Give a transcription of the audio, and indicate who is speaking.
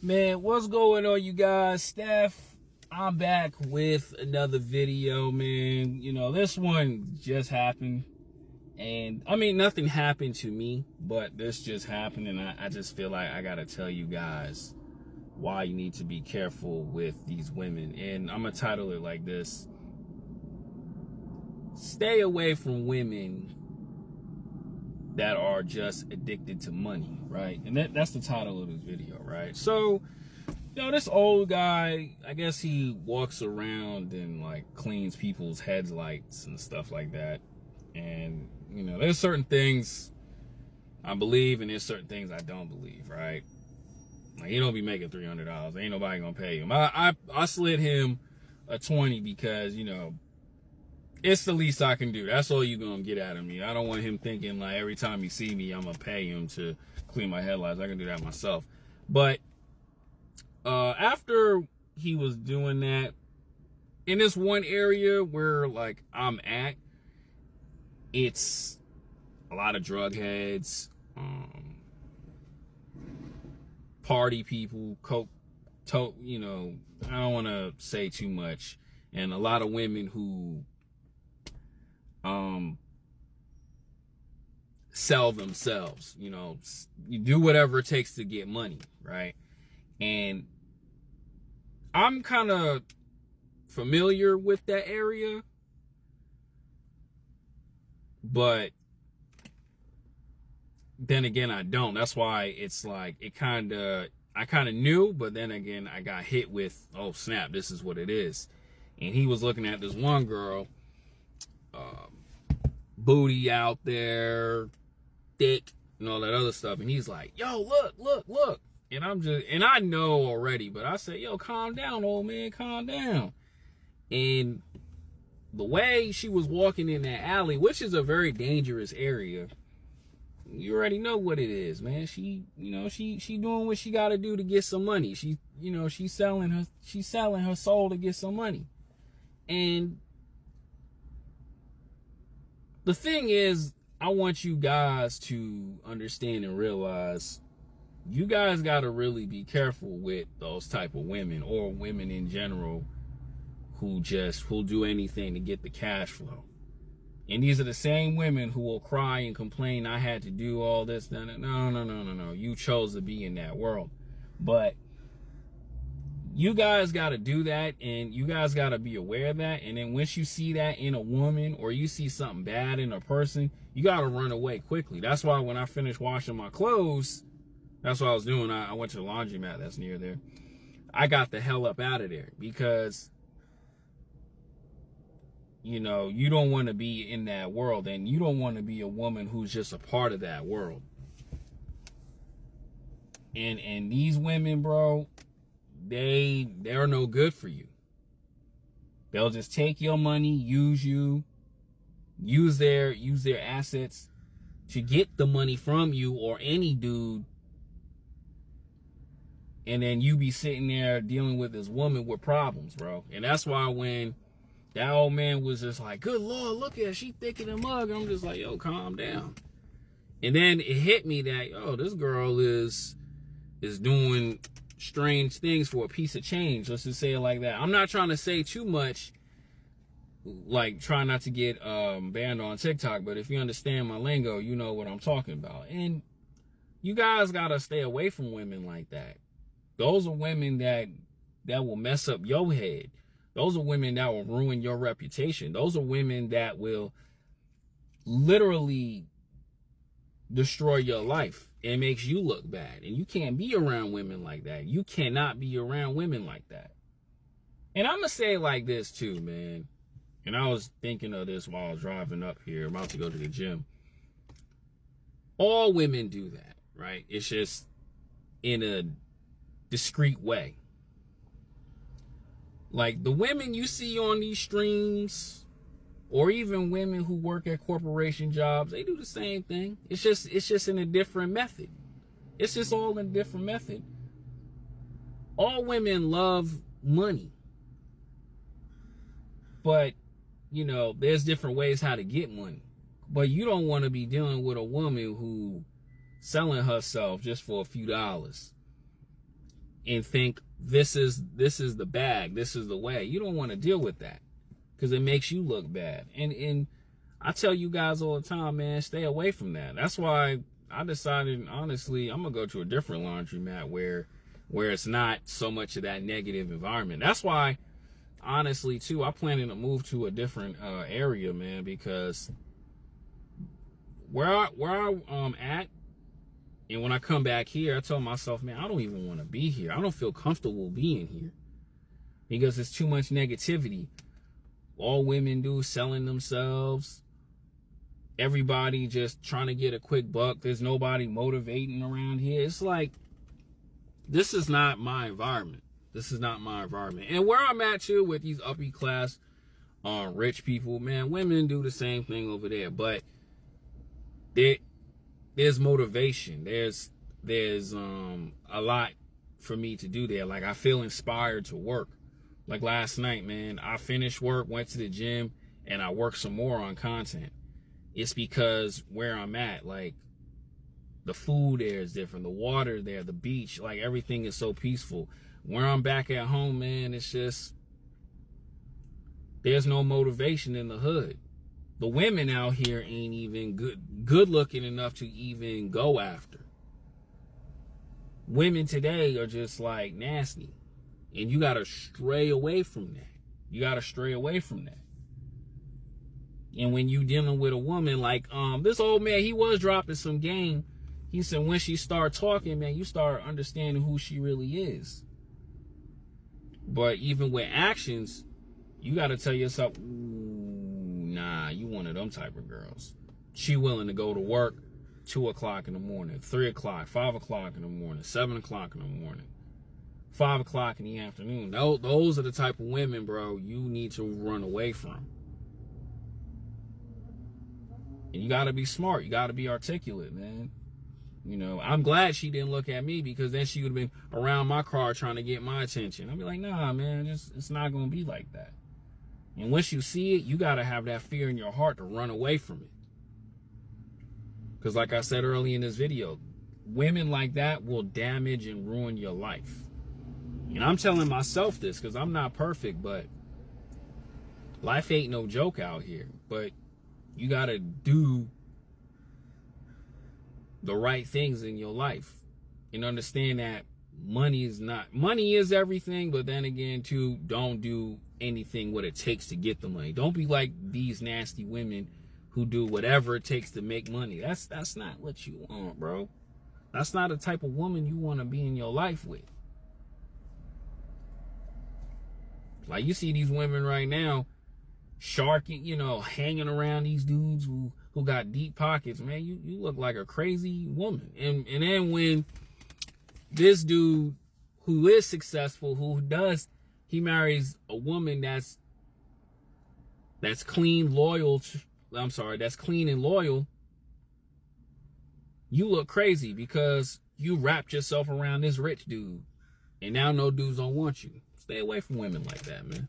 Speaker 1: Man, what's going on, you guys? Steph, I'm back with another video, man. You know, this one just happened. And, I mean, nothing happened to me, but this just happened. And I just feel like I got to tell you guys why you need to be careful with these women. And I'm going to title it like this. Stay away from women that are just addicted to money, right? And that's the title of this video, right? So, you know, this old guy, I guess he walks around and like cleans people's headlights and stuff like that. And, you know, there's certain things I believe and there's certain things I don't believe, right? Like, he don't be making $300. Ain't nobody gonna pay him. I slid him a 20 because, you know, it's the least I can do. That's all you gonna get out of me. I don't want him thinking like every time he see me, I'm gonna pay him to clean my headlights. I can do that myself. But after he was doing that, in this one area where like I'm at, it's a lot of drug heads, party people, you know, I don't want to say too much, and a lot of women who sell themselves. You know, you do whatever it takes to get money, right? And I'm kind of familiar with that area, but then again I don't. That's why it's like I kind of knew, but then again I got hit with, oh snap, this is what it is. And he was looking at this one girl, booty out there, thick, and all that other stuff. And he's like, yo, look. And and I know already, but I said, yo, calm down, old man, calm down. And the way she was walking in that alley, which is a very dangerous area, you already know what it is, man. She doing what she got to do to get some money. She's selling her soul to get some money. And the thing is, I want you guys to understand and realize you guys got to really be careful with those type of women, or women in general, who'll do anything to get the cash flow. And these are the same women who will cry and complain, I had to do all this. No. You chose to be in that world. But you guys got to do that, and you guys got to be aware of that. And then once you see that in a woman, or you see something bad in a person, you got to run away quickly. That's why when I finished washing my clothes, that's what I was doing. I went to the laundromat that's near there. I got the hell up out of there, because, you know, you don't want to be in that world, and you don't want to be a woman who's just a part of that world. And these women, bro, they're no good for you. They'll just take your money, use you, use their assets to get the money from you or any dude. And then you be sitting there dealing with this woman with problems, bro. And that's why when that old man was just like, good Lord, look at her, she thick in the mug, I'm just like, yo, calm down. And then it hit me that, yo, this girl is doing strange things for a piece of change. Let's just say it like that. I'm not trying to say too much, like try not to get banned on TikTok, but if you understand my lingo, you know what I'm talking about. And you guys gotta stay away from women like that. Those are women that will mess up your head. Those are women that will ruin your reputation. Those are women that will literally destroy your life. It makes you look bad. And you can't be around women like that. You cannot be around women like that. And I'm going to say it like this too, man. And I was thinking of this while I was driving up here, about to go to the gym. All women do that, right? It's just in a discreet way. Like the women you see on these streams, or even women who work at corporation jobs, they do the same thing. It's just in a different method. It's just all in a different method. All women love money. But, you know, there's different ways how to get money. But you don't want to be dealing with a woman who selling herself just for a few dollars. and think this is the bag, this is the way. You don't want to deal with that because it makes you look bad. And I tell you guys all the time, man, stay away from that. That's why I decided, honestly, I'm gonna go to a different laundromat where it's not so much of that negative environment. That's why, honestly, too, I'm planning to move to a different area, man, because where I'm at, and when I come back here, I told myself, man, I don't even want to be here. I don't feel comfortable being here because there's too much negativity. All women do selling themselves. Everybody just trying to get a quick buck. There's nobody motivating around here. It's like, this is not my environment. This is not my environment. And where I'm at too with these uppy class rich people, man, women do the same thing over there. But there's motivation. There's a lot for me to do there. Like, I feel inspired to work. Like last night, man, I finished work, went to the gym, and I worked some more on content. It's because where I'm at, like, the food there is different, the water there, the beach, like, everything is so peaceful. Where I'm back at home, man, it's just, there's no motivation in the hood. The women out here ain't even good looking enough to even go after. Women today are just like nasty. And you gotta stray away from that. You gotta stray away from that. And when you dealing with a woman like this old man, he was dropping some game. He said when she start talking, man, you start understanding who she really is. But even with actions, you got to tell yourself, ooh, nah, you one of them type of girls. She willing to go to work 2 o'clock in the morning, 3 o'clock, 5 o'clock in the morning, 7 o'clock in the morning, 5 o'clock in the afternoon. Those are the type of women, bro, you need to run away from. And you got to be smart. You got to be articulate, man. You know, I'm glad she didn't look at me, because then she would have been around my car trying to get my attention. I'd be like, nah, man, it's not going to be like that. And once you see it, you got to have that fear in your heart to run away from it. Because like I said earlier in this video, women like that will damage and ruin your life. And I'm telling myself this because I'm not perfect, but life ain't no joke out here. But you got to do the right things in your life and understand that money is everything, but then again too, don't do anything what it takes to get the money. Don't be like these nasty women who do whatever it takes to make money. That's not what you want, bro. That's not the type of woman you want to be in your life with. Like, you see these women right now sharking, you know, hanging around these dudes who got deep pockets, man. You look like a crazy woman. And then when this dude who is successful, he marries a woman that's clean, that's clean and loyal, you look crazy because you wrapped yourself around this rich dude. And now no dudes don't want you. Stay away from women like that, man.